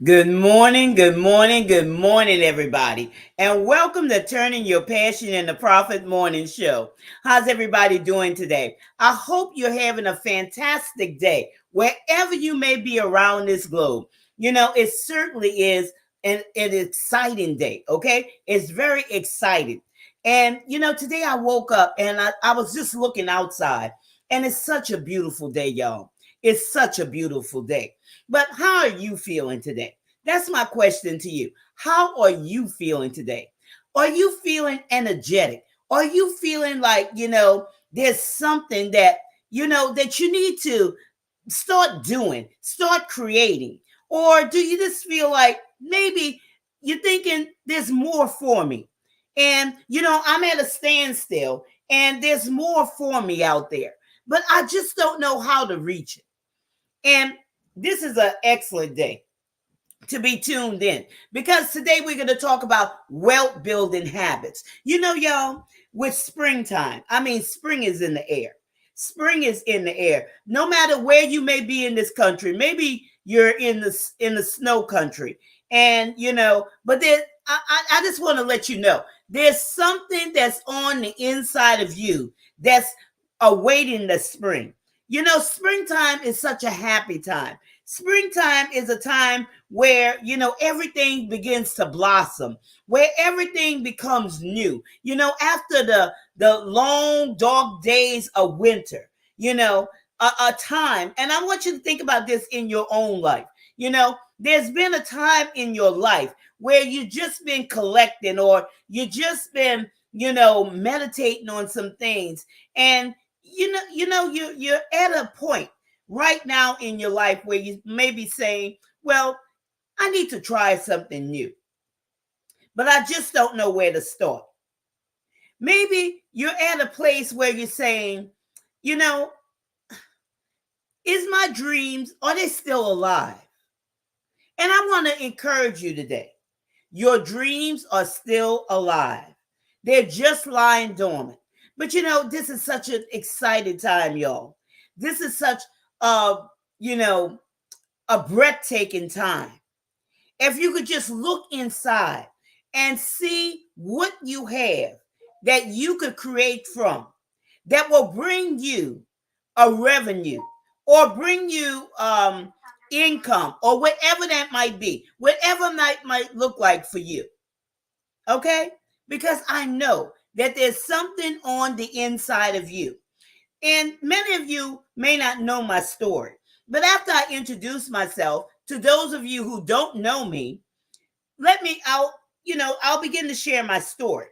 Good morning, good morning, good morning, everybody. And welcome to Turning Your Passion into Profit Morning Show. How's everybody doing today? I hope you're having a fantastic day wherever you may be around this globe. It certainly is an exciting day, okay? It's very exciting. And, today I woke up and I was just looking outside, and it's such a beautiful day, y'all. It's such a beautiful day. But how are you feeling today? That's my question to you. How are you feeling today? Are you feeling energetic? Are you feeling like, there's something that you need to start doing, start creating? Or do you just feel like maybe you're thinking there's more for me? And, I'm at a standstill and there's more for me out there, but I just don't know how to reach it. And this is an excellent day to be tuned in because today we're going to talk about wealth building habits. Y'all, with springtime, I mean, spring is in the air. Spring is in the air. No matter where you may be in this country, maybe you're in the snow country, and but then I just want to let you know there's something that's on the inside of you that's awaiting the spring. Springtime is such a happy time. Springtime is a time where everything begins to blossom, where everything becomes new, after the long dark days of winter. A time, and I want you to think about this in your own life. There's been a time in your life where you just been collecting, or you just been meditating on some things, and you're at a point right now in your life where you may be saying, well, I need to try something new, but I just don't know where to start. Maybe you're at a place where you're saying, you know, is my dreams, are they still alive? And I want to encourage you today. Your dreams are still alive. They're just lying dormant. But this is such an exciting time, y'all. This is such a, you know, a breathtaking time. If you could just look inside and see what you have that you could create from, that will bring you a revenue, or bring you income, or whatever that might be, whatever might look like for you. Okay? Because I know that there's something on the inside of you. And many of you may not know my story. But after I introduce myself, to those of you who don't know me, I'll begin to share my story.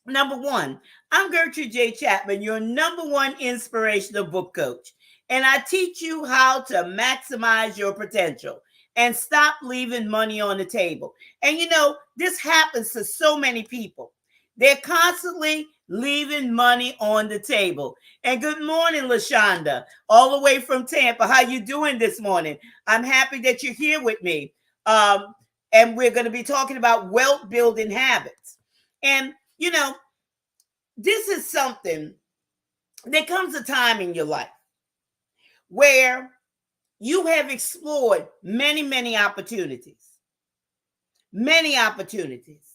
Number one, I'm Gertrude J. Chapman, your number one inspirational book coach. And I teach you how to maximize your potential and stop leaving money on the table. And this happens to so many people. They're constantly leaving money on the table. And good morning, LaShonda, all the way from Tampa. How you doing this morning? I'm happy that you're here with me. And we're going to be talking about wealth building habits. And this is something, there comes a time in your life where you have explored many, many opportunities. Many opportunities.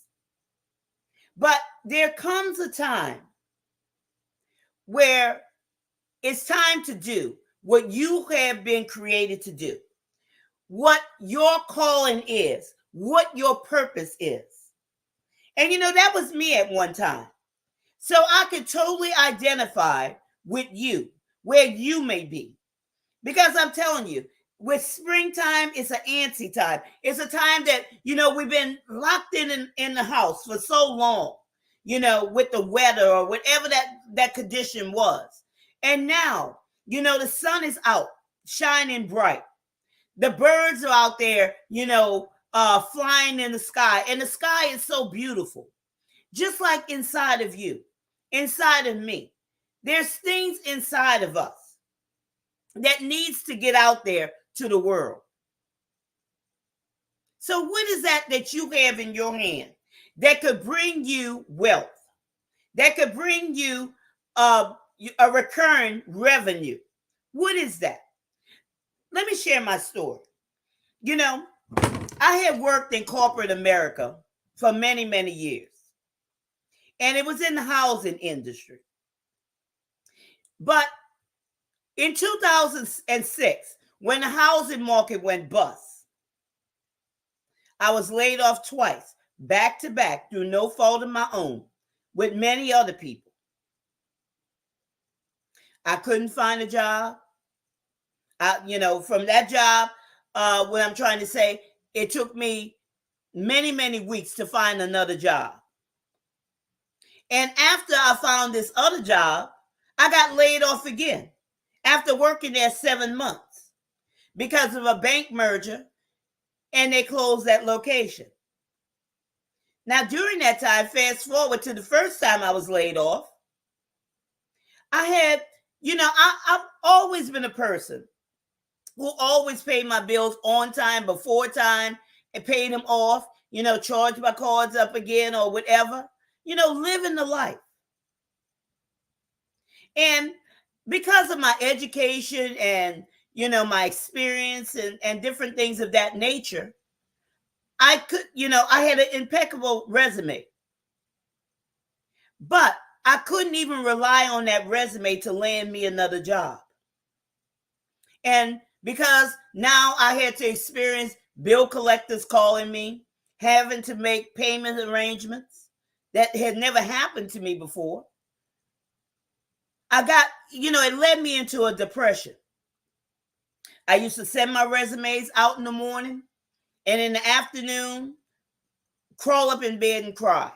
But there comes a time where it's time to do what you have been created to do, what your calling is, what your purpose is. And that was me at one time. So I could totally identify with you, where you may be. Because I'm telling you, with springtime, it's an antsy time. It's a time that, we've been locked in the house for so long, with the weather or whatever that condition was. And now, the sun is out, shining bright. The birds are out there, flying in the sky. And the sky is so beautiful. Just like inside of you, inside of me, there's things inside of us that needs to get out there to the world. So what is that you have in your hand that could bring you wealth, that could bring you a recurring revenue? What is that? Let me share my story. I had worked in corporate America for many, many years, and it was in the housing industry. But in 2006, when the housing market went bust, I was laid off twice, back to back, through no fault of my own, with many other people. I couldn't find a job. From that job, what I'm trying to say, it took me many, many weeks to find another job. And after I found this other job, I got laid off again after working there 7 months because of a bank merger, and they closed that location. Now, during that time, fast forward to the first time I was laid off, I had, I've always been a person who always paid my bills on time, before time, and paid them off, charged my cards up again or whatever, living the life. And because of my education and, my experience and different things of that nature, I could, I had an impeccable resume. But I couldn't even rely on that resume to land me another job. And because now I had to experience bill collectors calling me, having to make payment arrangements that had never happened to me before, I got, it led me into a depression. I used to send my resumes out in the morning, and in the afternoon, crawl up in bed and cry.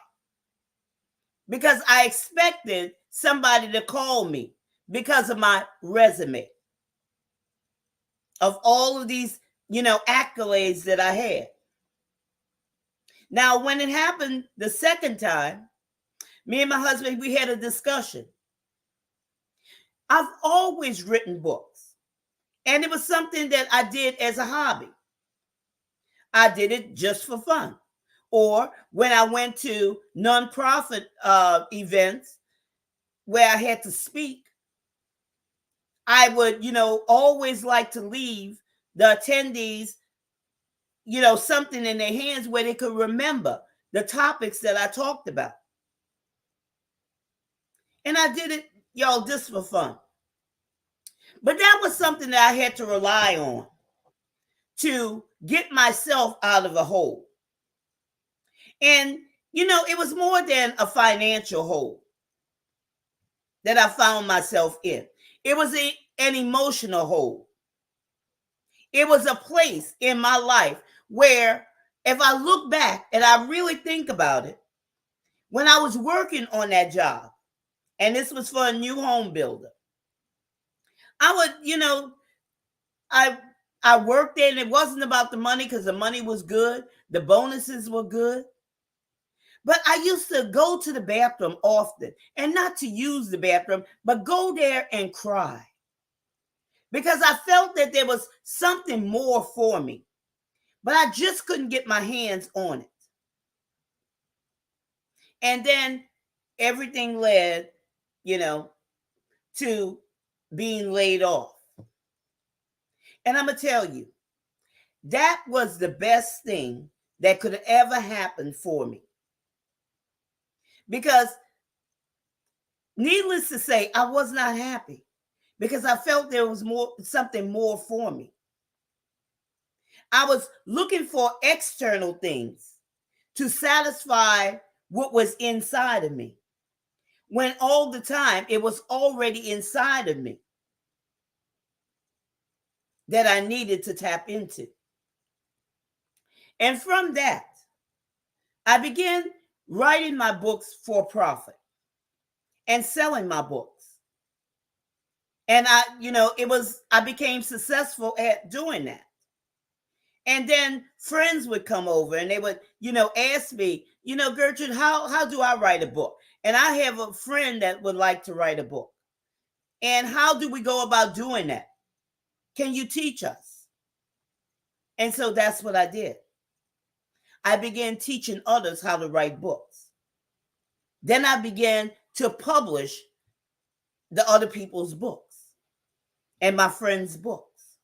Because I expected somebody to call me because of my resume, of all of these, accolades that I had. Now, when it happened the second time, me and my husband, we had a discussion. I've always written books, and it was something that I did as a hobby. I did it just for fun. Or when I went to nonprofit events where I had to speak, I would, always like to leave the attendees, something in their hands where they could remember the topics that I talked about. And I did it, just for fun. But that was something that I had to rely on to get myself out of a hole. And, it was more than a financial hole that I found myself in. It was an emotional hole. It was a place in my life where, if I look back and I really think about it, when I was working on that job, and this was for a new home builder, I would, I worked there, and it wasn't about the money because the money was good. The bonuses were good. But I used to go to the bathroom often, and not to use the bathroom, but go there and cry. Because I felt that there was something more for me, but I just couldn't get my hands on it. And then everything led, to being laid off. And I'm going to tell you, that was the best thing that could ever happen for me. Because needless to say, I was not happy because I felt there was something more for me. I was looking for external things to satisfy what was inside of me, when all the time it was already inside of me that I needed to tap into. And from that, I began writing my books for profit and selling my books. And I became successful at doing that. And then friends would come over and they would, ask me, Gertrude, how do I write a book? And I have a friend that would like to write a book. And how do we go about doing that? Can you teach us? And so that's what I did. I began teaching others how to write books. Then I began to publish the other people's books and my friends' books.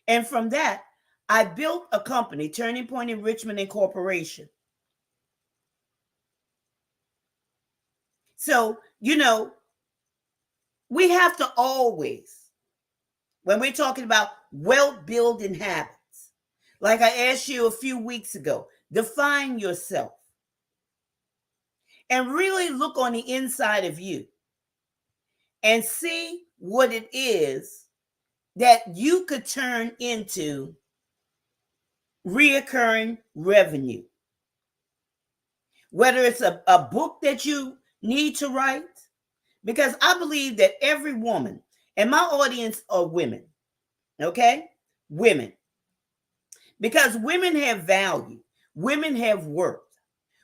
And from that, I built a company, Turning Point Enrichment Incorporation. So, we have to always, when we're talking about wealth building habits, like I asked you a few weeks ago, define yourself and really look on the inside of you and see what it is that you could turn into reoccurring revenue. Whether it's a book that you need to write, because I believe that every woman, and my audience are women, okay? Women. Because women have value, women have worth.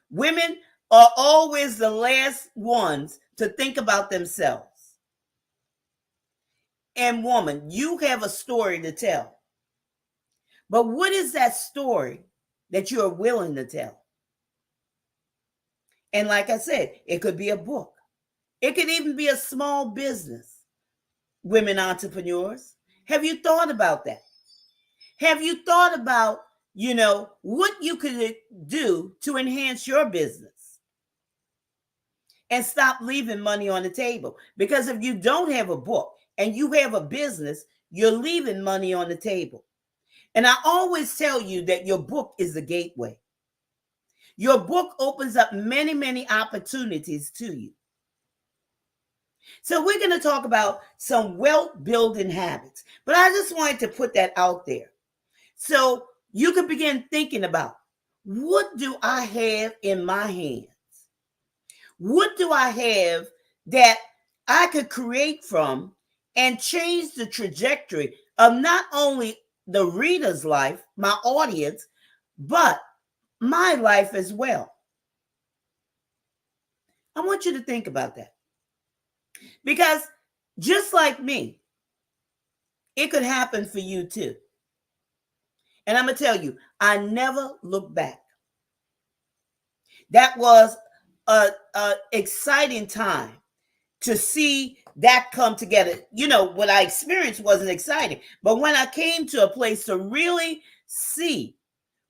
Women are always the last ones to think about themselves. And woman, you have a story to tell. But what is that story that you are willing to tell? And like I said, it could be a book. It could even be a small business. Women entrepreneurs, have you thought about that? Have you thought about, what you could do to enhance your business and stop leaving money on the table? Because if you don't have a book and you have a business, you're leaving money on the table. And I always tell you that your book is the gateway. Your book opens up many, many opportunities to you. So we're going to talk about some wealth building habits, but I just wanted to put that out there. So you can begin thinking about, what do I have in my hands? What do I have that I could create from and change the trajectory of not only the reader's life, my audience, but my life as well? I want you to think about that. Because just like me, it could happen for you too. And I'm going to tell you, I never look back. That was a exciting time to see that come together. What I experienced wasn't exciting, but when I came to a place to really see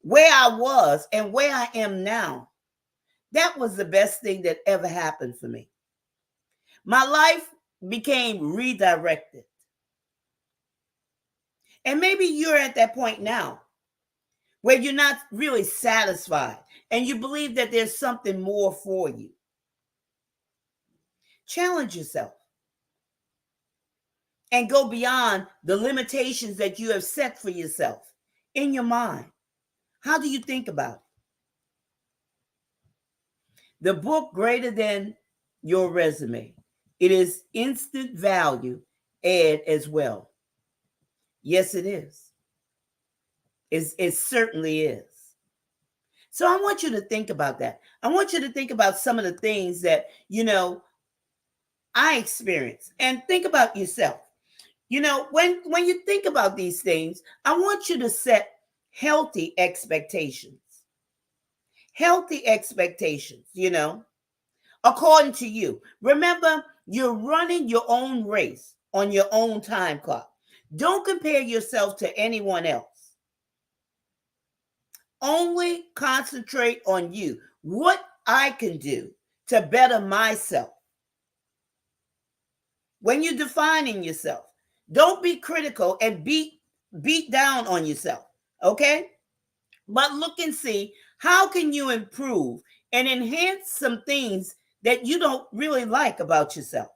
where I was and where I am now, that was the best thing that ever happened for me. My life became redirected. And maybe you're at that point now where you're not really satisfied and you believe that there's something more for you. Challenge yourself and go beyond the limitations that you have set for yourself in your mind. How do you think about it? The book, Greater Than Your Resume, it is instant value add as well. Yes, it is. It certainly is. So I want you to think about that. I want you to think about some of the things that, I experienced, and think about yourself. When you think about these things, I want you to set healthy expectations. Healthy expectations, according to you. Remember, you're running your own race on your own time clock. Don't compare yourself to anyone else. Only concentrate on you. What I can do to better myself. When you're defining yourself, don't be critical and beat down on yourself, okay? But look and see, how can you improve and enhance some things that you don't really like about yourself?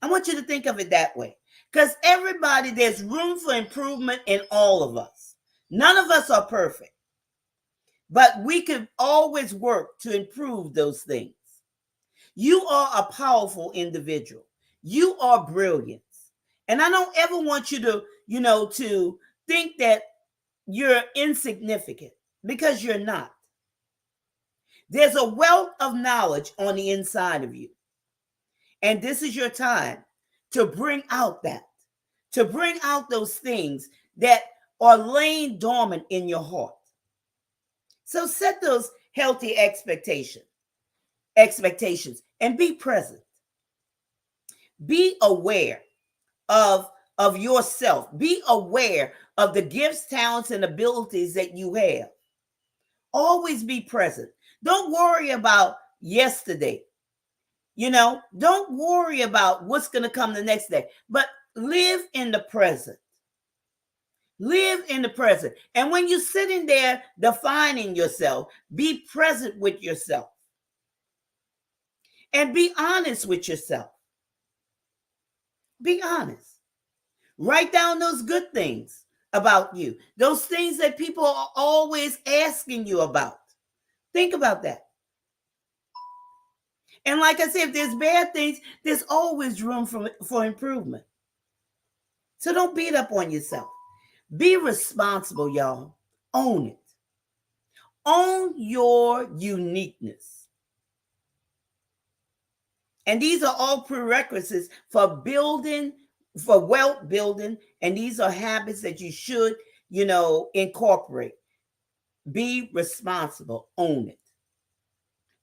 I want you to think of it that way. Because everybody, there's room for improvement in all of us. None of us are perfect. But we can always work to improve those things. You are a powerful individual. You are brilliant. And I don't ever want you to, to think that you're insignificant, because you're not. There's a wealth of knowledge on the inside of you. And this is your time to bring out to bring out those things that are laying dormant in your heart. So set those healthy expectations and be present. Be aware of of yourself. Be aware of the gifts, talents, and abilities that you have. Always be present. Don't worry about yesterday. Don't worry about what's going to come the next day, but live in the present. Live in the present. And when you're sitting there defining yourself, be present with yourself and be honest with yourself. Be honest. Write down those good things about you, those things that people are always asking you about. Think about that. And like I said, if there's bad things, there's always room for improvement. So don't beat up on yourself. Be responsible, y'all. Own it. Own your uniqueness. And these are all prerequisites for wealth building. And these are habits that you should, incorporate. Be responsible. Own it.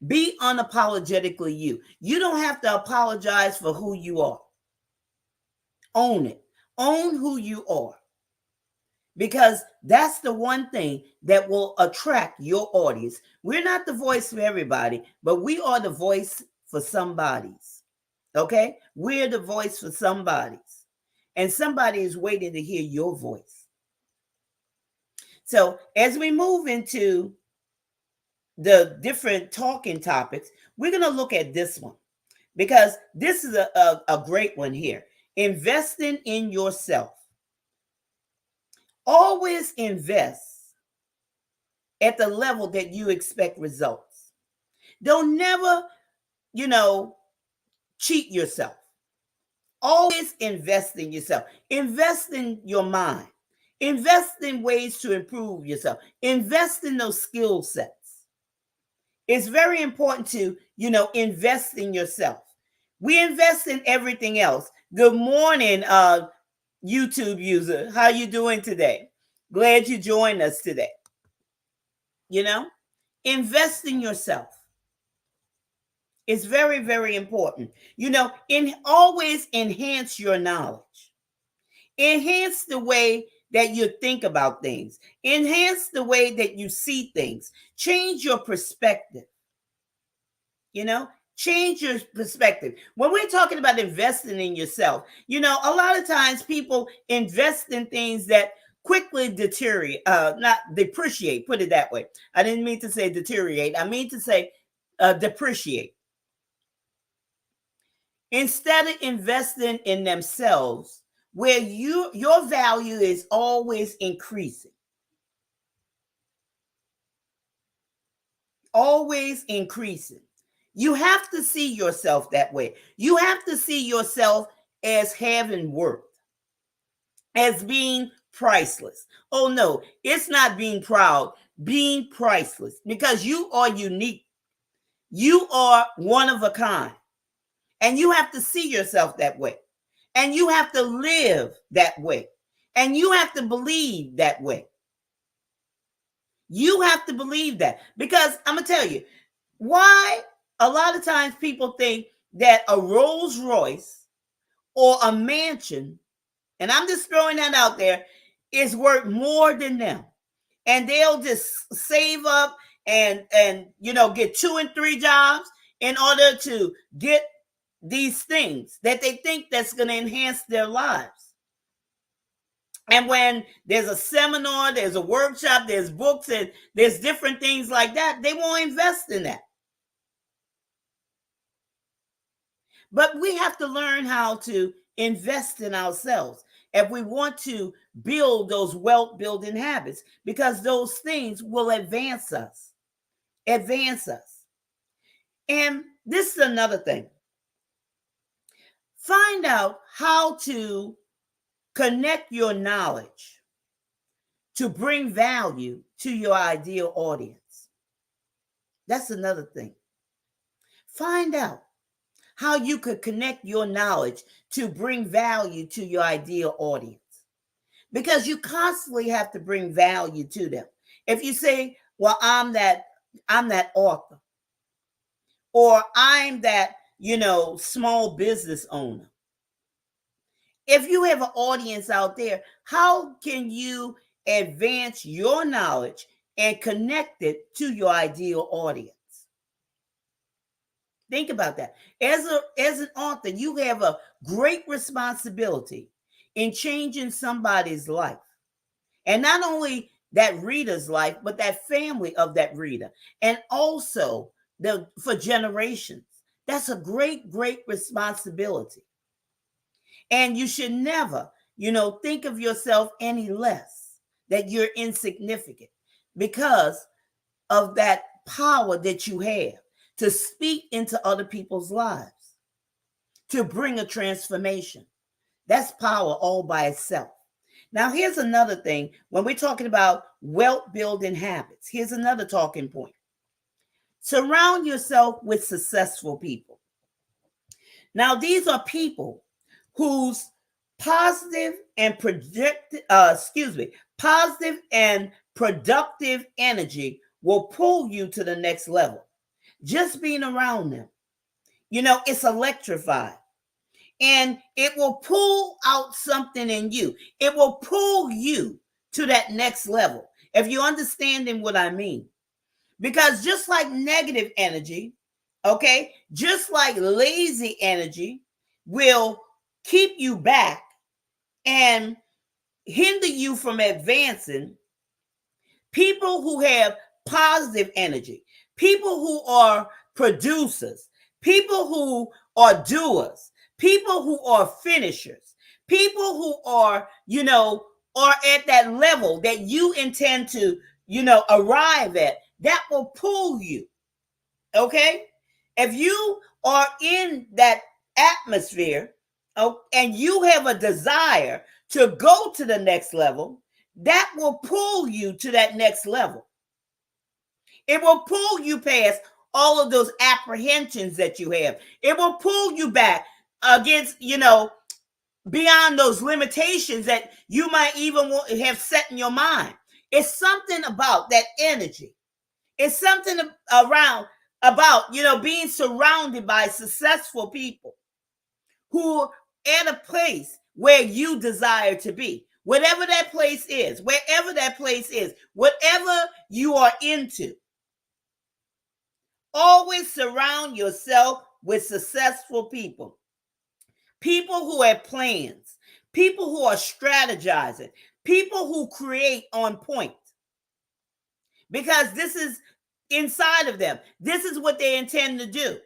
Be unapologetically you. You don't have to apologize for who you are. Own it. Own who you are. Because that's the one thing that will attract your audience. We're not the voice for everybody, but we are the voice for somebody's. Okay? We're the voice for somebody's. And somebody is waiting to hear your voice. So as we move into the different talking topics, we're going to look at this one because this is a great one here. Investing in yourself. Always invest at the level that you expect results. Don't never, cheat yourself. Always invest in yourself. Invest in your mind. Invest in ways to improve yourself. Invest in those skill sets. It's very important to, invest in yourself. We invest in everything else. Good morning, YouTube user. How you doing today? Glad you joined us today. Invest in yourself. It's very, very important. Always enhance your knowledge. Enhance the way that you think about things. Enhance the way that you see things. Change your perspective. Change your perspective. When we're talking about investing in yourself, a lot of times people invest in things that quickly deteriorate, not depreciate, put it that way. I didn't mean to say deteriorate. I mean to say depreciate. Instead of investing in themselves, where your value is always increasing. Always increasing. You have to see yourself that way. You have to see yourself as having worth, as being priceless. Oh no, it's not being proud, being priceless, because you are unique. You are one of a kind. And you have to see yourself that way. And you have to live that way. And you have to believe that way. You have to believe that. Because I'm going to tell you why a lot of times people think that a Rolls Royce or a mansion, and I'm just throwing that out there, is worth more than them. And they'll just save up and get 2 and 3 jobs in order to get these things that they think that's going to enhance their lives. And when there's a seminar, there's a workshop, there's books, and there's different things like that, they won't invest in that. But we have to learn how to invest in ourselves if we want to build those wealth building habits, because those things will advance us. Advance us. And this is another thing. Find out how to connect your knowledge to bring value to your ideal audience. That's another thing. Find out how you could connect your knowledge to bring value to your ideal audience, because you constantly have to bring value to them. If you say, well, I'm that author, or I'm that, small business owner, If you have an audience out there, how can you advance your knowledge and connect it to your ideal audience? Think about that. As an author, you have a great responsibility in changing somebody's life. And not only that reader's life, but that family of that reader. And also for generations. That's a great, great responsibility. And you should never, think of yourself any less, that you're insignificant because of that power that you have to speak into other people's lives, to bring a transformation. That's power all by itself. Now, here's another thing. When we're talking about wealth building habits, here's another talking point. Surround yourself with successful people. Now, these are people whose positive and productive energy will pull you to the next level. Just being around them, it's electrified. And it will pull out something in you. It will pull you to that next level, if you're understanding what I mean. Because just like negative energy, okay, just like lazy energy will keep you back and hinder you from advancing, people who have positive energy, people who are producers, people who are doers, people who are finishers, people who are at that level that you intend to, arrive at, that will pull you. Okay? If you are in that atmosphere, and you have a desire to go to the next level, that will pull you to that next level. It will pull you past all of those apprehensions that you have. It will pull you back against, beyond those limitations that you might even have set in your mind. It's something about that energy. It's something about, being surrounded by successful people who are at a place where you desire to be. Whatever that place is, wherever that place is, whatever you are into. Always surround yourself with successful people. People who have plans, people who are strategizing, people who create on point. Because this is inside of them. This is what they intend to do.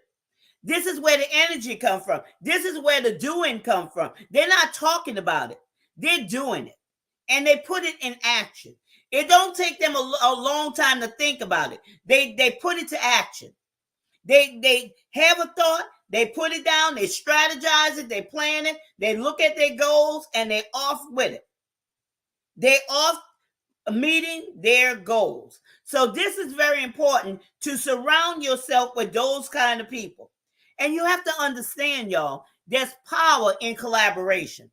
This is where the energy comes from. This is where the doing comes from. They're not talking about it. They're doing it. And they put it in action. It don't take them a long time to think about it. They put it to action. They have a thought, they put it down, they strategize it, they plan it, they look at their goals, and they're off with it. They're off meeting their goals. So this is very important, to surround yourself with those kind of people. And you have to understand, y'all, there's power in collaboration.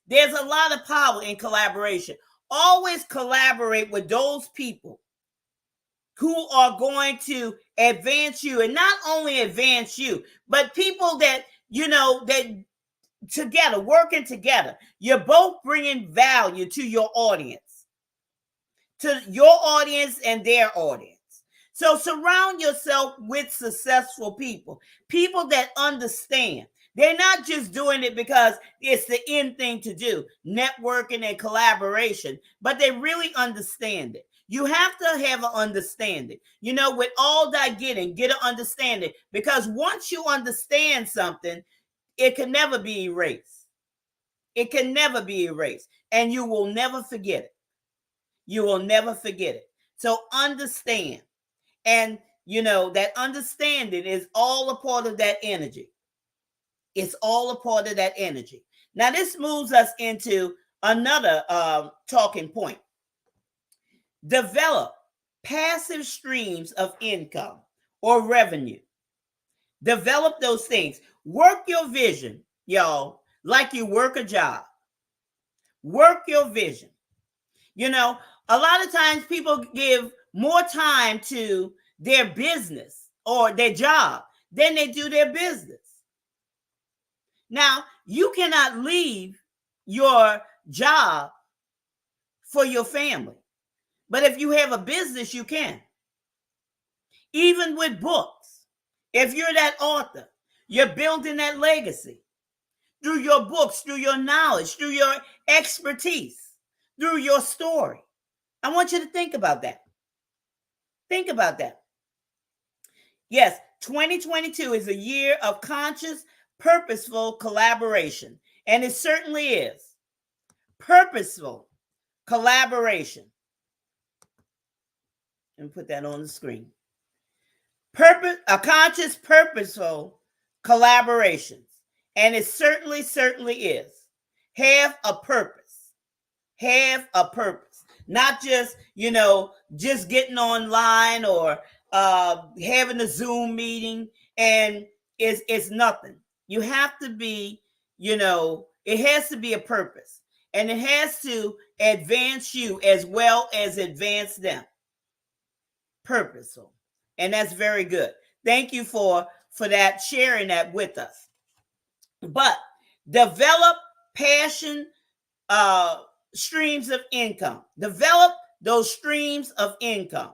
There's a lot of power in collaboration. Always collaborate with those people who are going to advance you, and not only advance you, but people that, that together, working together, you're both bringing value to your audience, and their audience. So surround yourself with successful people, people that understand. They're not just doing it because it's the in thing to do, networking and collaboration, but they really understand it. You have to have an understanding. With all that getting, get an understanding. Because once you understand something, it can never be erased. It can never be erased. And you will never forget it. You will never forget it. So understand. And, that understanding is all a part of that energy. It's all a part of that energy. Now, this moves us into another talking point. Develop passive streams of income or revenue. Develop those things. Work your vision, y'all, like you work a job. Work your vision. A lot of times people give more time to their business or their job than they do their business. Now, You cannot leave your job for your family. But if you have a business, you can. Even with books, if you're that author, you're building that legacy through your books, through your knowledge, through your expertise, through your story. I want you to think about that. Think about that. Yes, 2022 is a year of conscious, purposeful collaboration, and it certainly is. Purposeful collaboration. And put that on the screen. A conscious, purposeful collaborations, and it certainly is. Have a purpose. Have a purpose. Not just, just getting online or having a Zoom meeting and it's nothing. You have to be, it has to be a purpose, and it has to advance you as well as advance them. Purposeful. And that's very good. Thank you for that, sharing that with us. But develop passion streams of income. Develop those streams of income.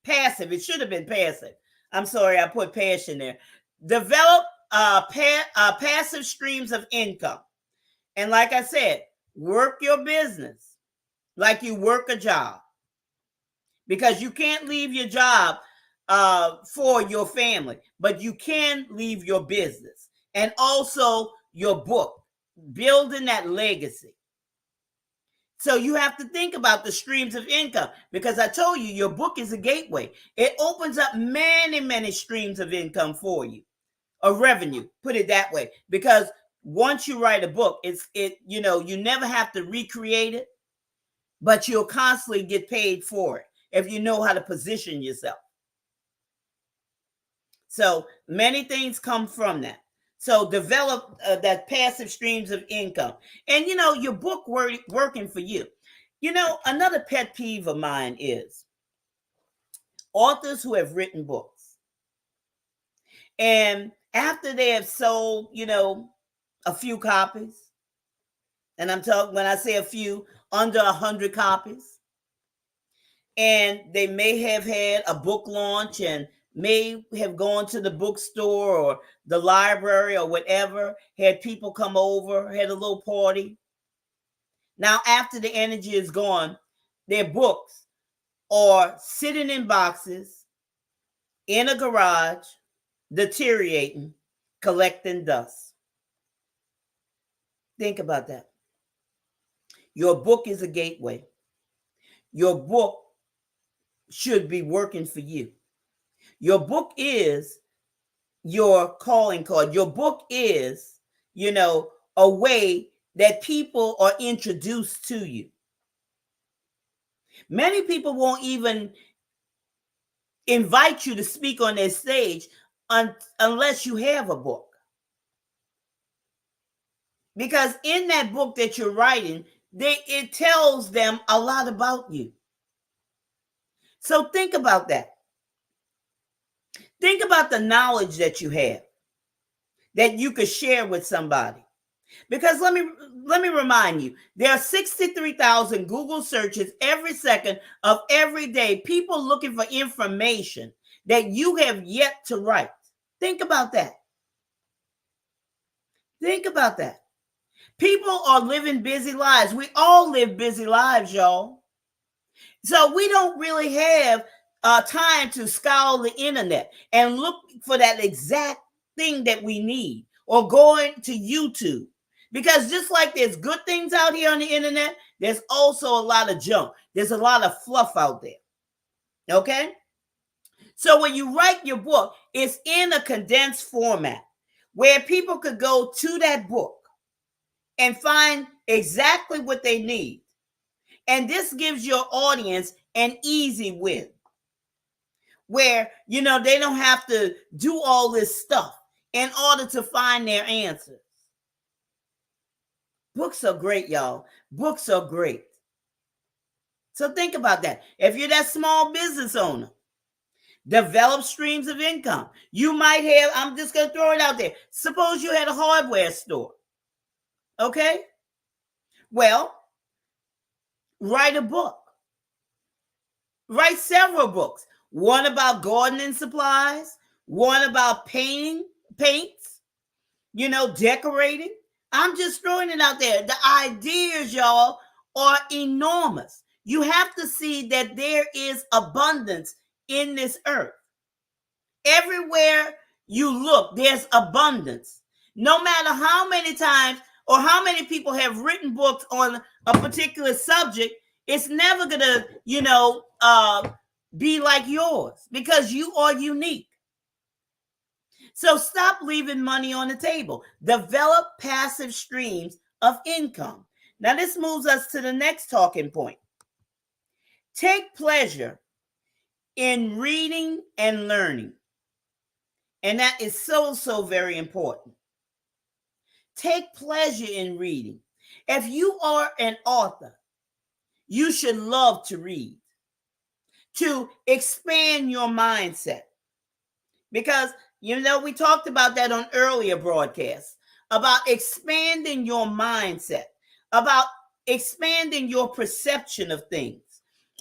Passive. It should have been passive. I'm sorry, I put passion there. Develop passive streams of income. And like I said, work your business like you work a job. Because you can't leave your job for your family, but you can leave your business and also your book, building that legacy. So you have to think about the streams of income, because I told you your book is a gateway. It opens up many, many streams of income for you, of revenue, put it that way. Because once you write a book, you never have to recreate it, but you'll constantly get paid for it if you know how to position yourself. So many things come from that. So develop that passive streams of income. And, your book working for you. Another pet peeve of mine is authors who have written books. And after they have sold, a few copies, and I'm talking, when I say a few, under 100 copies, and they may have had a book launch and may have gone to the bookstore or the library or whatever, had people come over, had a little party. Now, after the energy is gone, their books are sitting in boxes in a garage, deteriorating, collecting dust. Think about that. Your book is a gateway. Your book should be working for you. Your book is your calling card. Your book is, a way that people are introduced to you. Many people won't even invite you to speak on their stage unless you have a book. Because in that book that you're writing, it tells them a lot about you. So think about that. Think about the knowledge that you have that you could share with somebody. Because let me remind you, there are 63,000 Google searches every second of every day, people looking for information that you have yet to write. Think about that. Think about that. People are living busy lives. We all live busy lives, y'all. So we don't really have time to scour the internet and look for that exact thing that we need, or going to YouTube. Because just like there's good things out here on the internet, there's also a lot of junk. There's a lot of fluff out there. Okay? So when you write your book, it's in a condensed format where people could go to that book and find exactly what they need. And this gives your audience an easy win, where, they don't have to do all this stuff in order to find their answers. Books are great, y'all. Books are great. So think about that. If you're that small business owner, develop streams of income. You might have, I'm just going to throw it out there. Suppose you had a hardware store Okay? Well, write a book. Write several books. One about gardening supplies, one about paints, decorating. I'm just throwing it out there. The ideas, y'all, are enormous. You have to see that there is abundance in this earth. Everywhere you look, there's abundance. No matter how many times or how many people have written books on a particular subject, it's never gonna, be like yours because you are unique. So stop leaving money on the table. Develop passive streams of income. Now, this moves us to the next talking point. Take pleasure in reading and learning. And that is so, so very important. Take pleasure in reading. If you are an author, you should love to read, to expand your mindset. Because, we talked about that on earlier broadcasts, about expanding your mindset, about expanding your perception of things,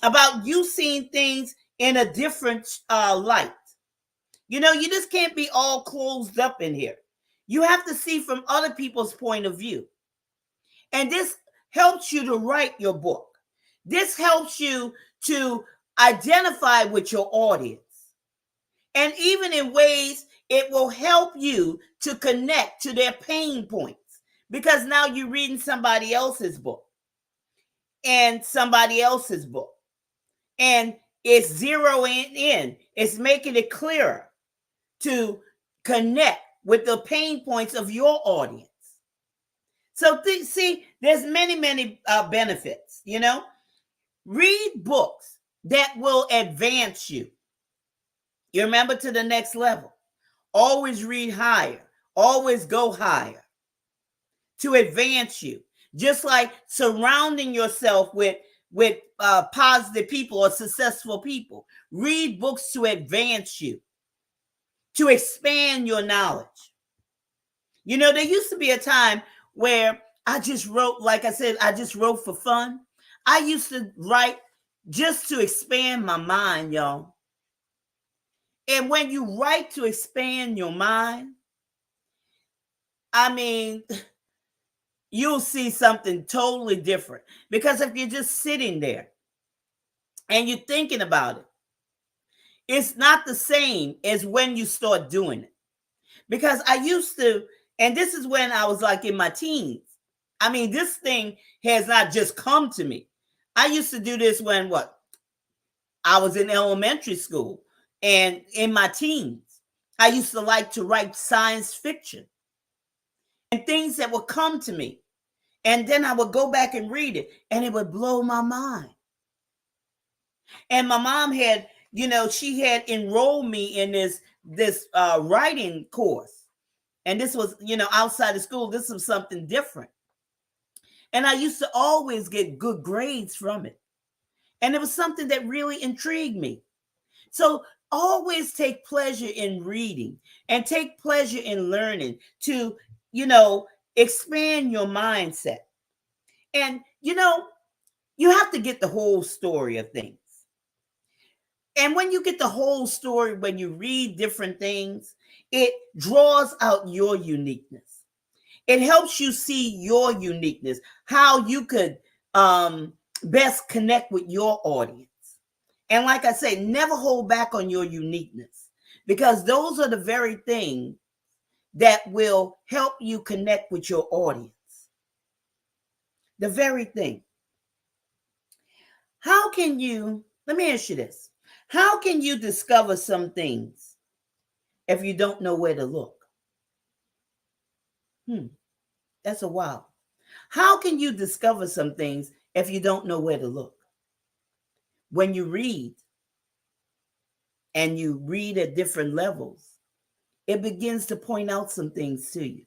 about you seeing things in a different light. You just can't be all closed up in here. You have to see from other people's point of view. And this helps you to write your book. This helps you to identify with your audience. And even in ways, it will help you to connect to their pain points. Because now you're reading somebody else's book and somebody else's book. And it's zeroing in. It's making it clearer to connect with the pain points of your audience. So see, there's many benefits, Read books that will advance you. You remember, to the next level. Always read higher. Always go higher to advance you. Just like surrounding yourself with positive people or successful people. Read books to advance you, to expand your knowledge. There used to be a time where I just wrote, like I said, I just wrote for fun. I used to write just to expand my mind, y'all. And when you write to expand your mind, I mean, you'll see something totally different. Because if you're just sitting there and you're thinking about it, it's not the same as when you start doing it. Because I used to, and this is when I was like in my teens. I mean, this thing has not just come to me. I used to do this when I was in elementary school and in my teens. I used to like to write science fiction and things that would come to me. And then I would go back and read it and it would blow my mind. And my mom had, she had enrolled me in this writing course. And this was, outside of school, this was something different. And I used to always get good grades from it. And it was something that really intrigued me. So always take pleasure in reading and take pleasure in learning to, expand your mindset. And, you have to get the whole story of things. And when you get the whole story, when you read different things, it draws out your uniqueness. It helps you see your uniqueness, how you could best connect with your audience. And like I say, never hold back on your uniqueness, because those are the very things that will help you connect with your audience. The very thing. Let me ask you this. How can you discover some things if you don't know where to look? That's a wow. How can you discover some things if you don't know where to look? When you read, and you read at different levels, it begins to point out some things to you.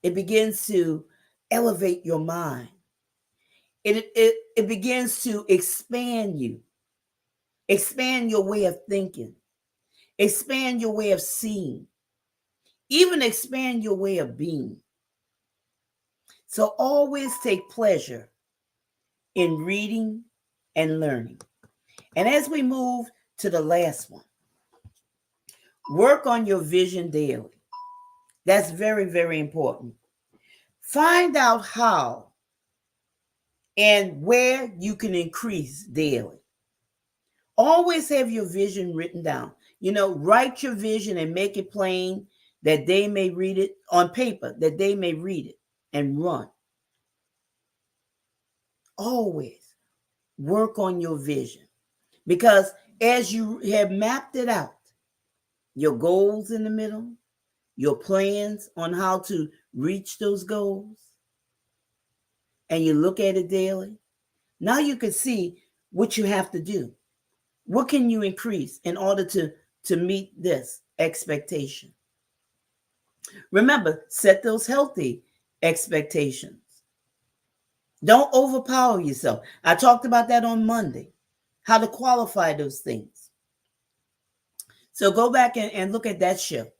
It begins to elevate your mind. It begins to expand you, expand your way of thinking, expand your way of seeing, even expand your way of being. So always take pleasure in reading and learning. And as we move to the last one, work on your vision daily. That's very, very important. Find out how and where you can increase daily. Always have your vision written down. Write your vision and make it plain that they may read it on paper, that they may read it and run. Always work on your vision, because as you have mapped it out, your goals in the middle, your plans on how to reach those goals, and you look at it daily, now you can see what you have to do. What can you increase in order to meet this expectation? Remember, set those healthy expectations. Don't overpower yourself. I talked about that on Monday, how to qualify those things. So go back and look at that show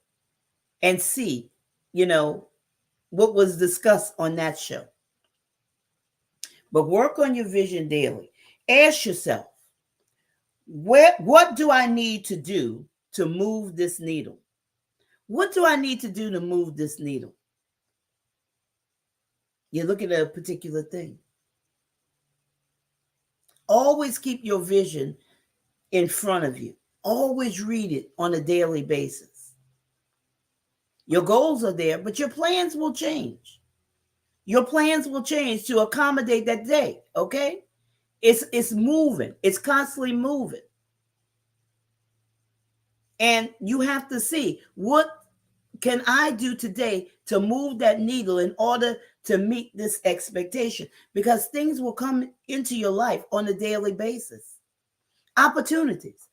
and see, what was discussed on that show. But work on your vision daily. Ask yourself, what do I need to do to move this needle? What do I need to do to move this needle? You look at a particular thing. Always keep your vision in front of you. Always read it on a daily basis. Your goals are there, but your plans will change. Your plans will change to accommodate that day, okay? It's moving. It's constantly moving. And you have to see, what can I do today to move that needle in order to meet this expectation? Because things will come into your life on a daily basis. Opportunities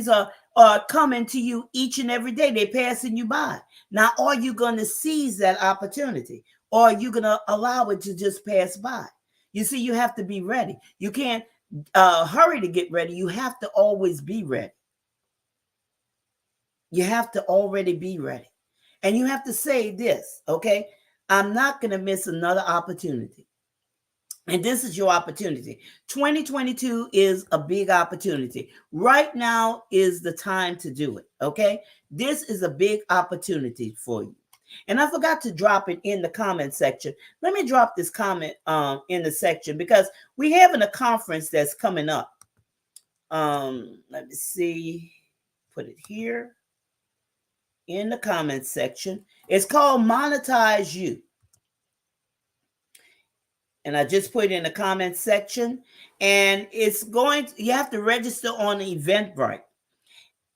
are coming to you each and every day. They're passing you by. Now, are you going to seize that opportunity, or are you going to allow it to just pass by? You see, you have to be ready. You can't hurry to get ready. You have to always be ready. You have to already be ready. And you have to say this, okay? I'm not going to miss another opportunity. And this is your opportunity. 2022 is a big opportunity. Right now is the time to do it, okay? This is a big opportunity for you. And I forgot to drop it in the comment section. Let me drop this comment in the section, because we're having a conference that's coming up. Let me see. Put it here in the comment section. It's called Monetize You. And I just put it in the comment section. And you have to register on Eventbrite.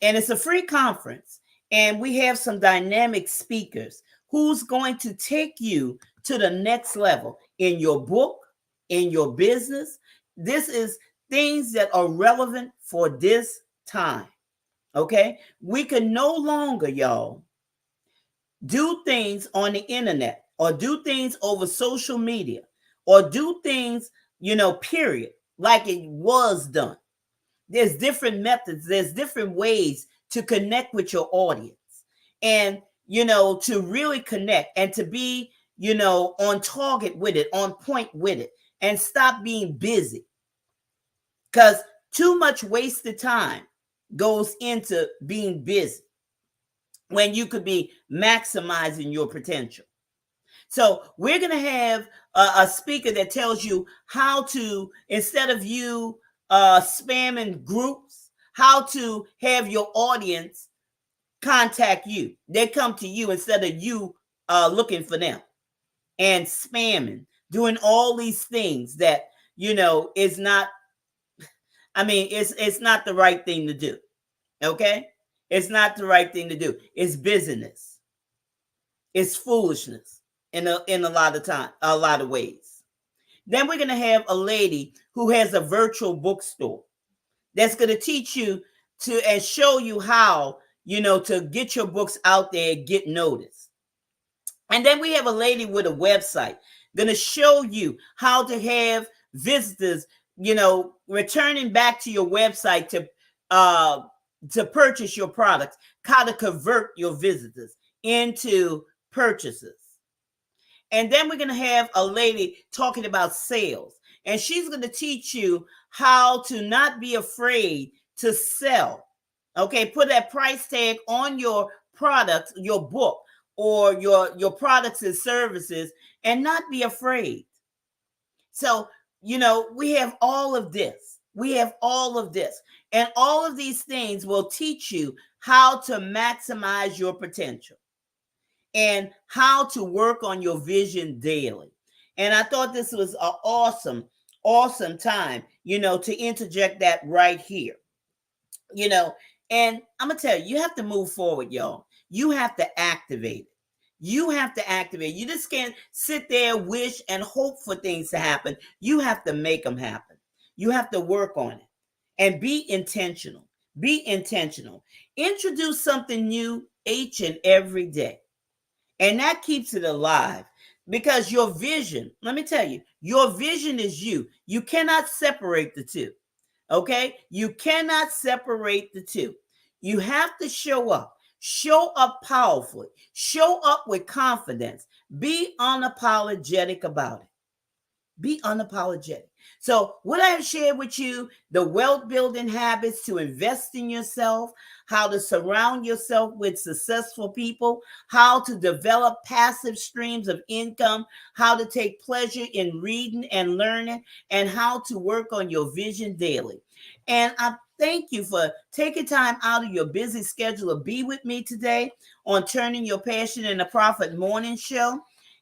And it's a free conference. And we have some dynamic speakers who's going to take you to the next level in your book, in your business. This is things that are relevant for this time. Okay? We can no longer, y'all, do things on the internet or do things over social media or do things, period, like it was done. There's different methods. There's different ways to connect with your audience and, to really connect and to be, on target with it, on point with it, and stop being busy. Because too much wasted time goes into being busy when you could be maximizing your potential. So we're going to have a speaker that tells you how to, instead of you spamming groups, how to have your audience contact you. They come to you instead of you looking for them and spamming, doing all these things that, is not, it's not the right thing to do. Okay? It's not the right thing to do. It's business. It's foolishness in a lot of ways. Then we're going to have a lady who has a virtual bookstore that's going to teach you and show you how, to get your books out there and get noticed. And then we have a lady with a website going to show you how to have visitors, returning back to your website to purchase your products, how to convert your visitors into purchases. And then we're going to have a lady talking about sales. And she's going to teach you how to not be afraid to sell. Okay, put that price tag on your product, your book, or your products and services, and not be afraid. So, we have all of this. We have all of this. And all of these things will teach you how to maximize your potential and how to work on your vision daily. And I thought this was an awesome time, to interject that right here. And I'm going to tell you, you have to move forward, y'all. You have to activate it. You have to activate. You just can't sit there, wish, and hope for things to happen. You have to make them happen. You have to work on it and be intentional. Be intentional. Introduce something new each and every day. And that keeps it alive because your vision, let me tell you, your vision is you. You cannot separate the two. Okay? You cannot separate the two. You have to show up. Show up powerfully. Show up with confidence. Be unapologetic about it. Be unapologetic. So, what I have shared with you, the wealth building habits to invest in yourself, how to surround yourself with successful people, how to develop passive streams of income, how to take pleasure in reading and learning, and how to work on your vision daily. And I thank you for taking time out of your busy schedule to be with me today on Turning Your Passion into Profit Morning Show.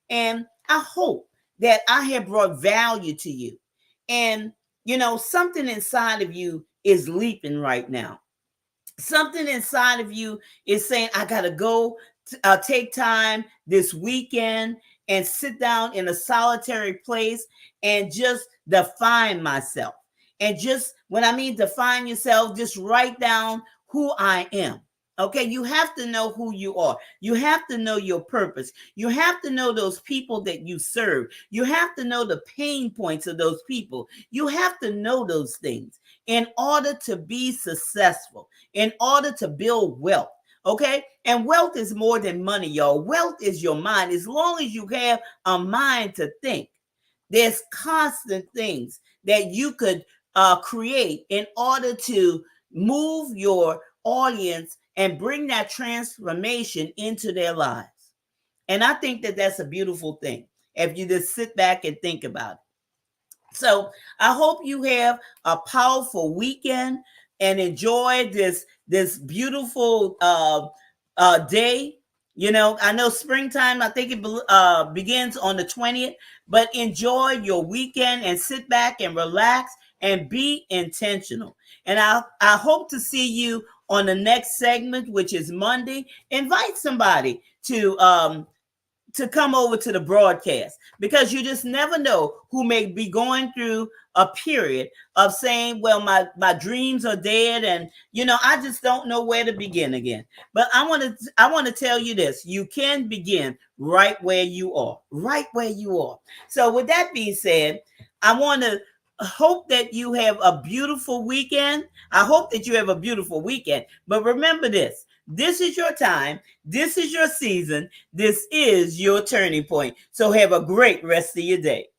And I hope that I have brought value to you. And, something inside of you is leaping right now. Something inside of you is saying, I got to go take time this weekend and sit down in a solitary place and just define myself. And just when I mean define yourself, just write down who I am. Okay, you have to know who you are. You have to know your purpose. You have to know those people that you serve. You have to know the pain points of those people. You have to know those things in order to be successful, in order to build wealth. Okay, and wealth is more than money, y'all. Wealth is your mind. As long as you have a mind to think, there's constant things that you could create in order to move your audience and bring that transformation into their lives. And I think that that's a beautiful thing if you just sit back and think about it. So I hope you have a powerful weekend and enjoy this beautiful day. I know springtime, I think it begins on the 20th, but enjoy your weekend and sit back and relax and be intentional. And I hope to see you on the next segment, which is Monday. Invite somebody to come over to the broadcast, because you just never know who may be going through a period of saying, well, my dreams are dead, and I just don't know where to begin again. But I want to tell you this: you can begin right where you are, right where you are. So with that being said, I want to hope that you have a beautiful weekend. I hope that you have a beautiful weekend. But remember this: this is your time. This is your season. This is your turning point. So have a great rest of your day.